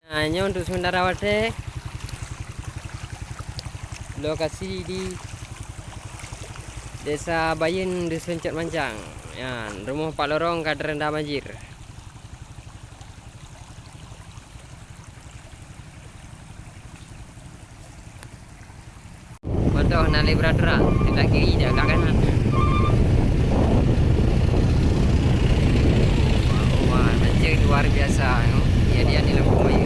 Hanya untuk sementara waktu lokasi di Desa Bayin, Desa Pencet Mancang. Ya, rumah Pak Lorong kada rendah banjir. Betul, nali berat-berat. Tidak kiri, dia agak kanan. Wah, banjir luar biasa. Ya, dia di Lampung Bayu.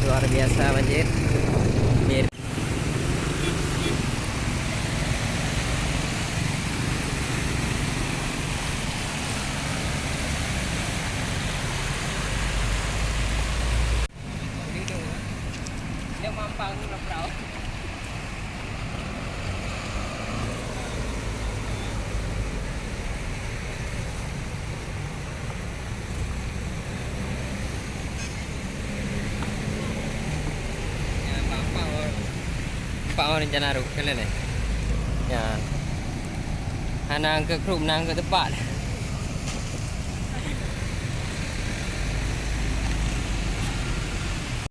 Luar biasa banjir. Dia mampang perahu. Pak orang rencana ru kalian ni. Ya. Hanang ke krum nang ke tempat.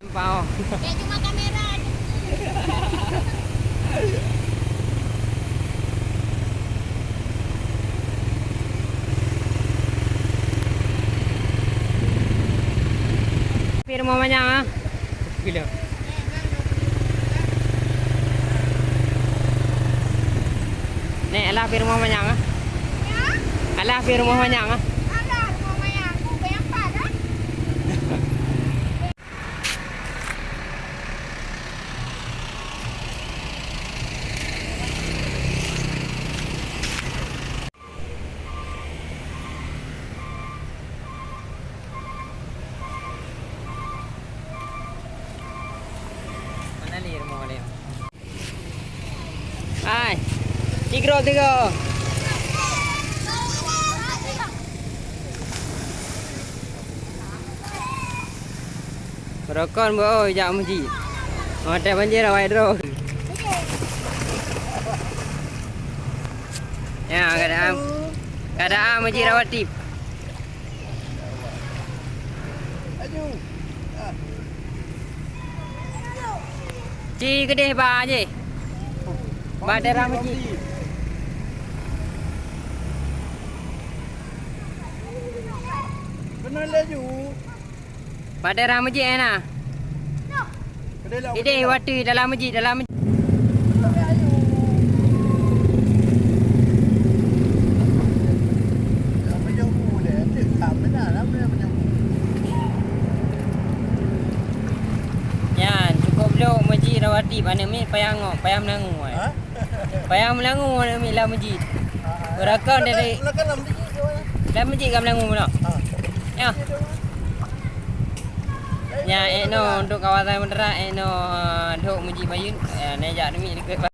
Pau. Ya cuma kamera. Pir mau banyak ah. Kilo. Nek alah pir mau banyak ah. Ya? Alah pir mau banyak ah. Ada mama yang aku banyak pada. Mana ni rumah dia? Hai. Tigro tiga. Berokon bo, jak muji. Hotel banjir awak dro. Ya, keadaan muji rawat tip. Ci gede ba je. Ba daerah muji. Benar laju. Ba daerah muji ana. Ide waktu dalam muji, dalam muji. Ya, cukup belum muji rawati mana mi payang menangu. Payang menangu mi lah muji. Berakon dari dalam muji kan menangu pula. Ya. Ya, untuk kawasan Mendera, untuk muji Bayun, nejak demi dekat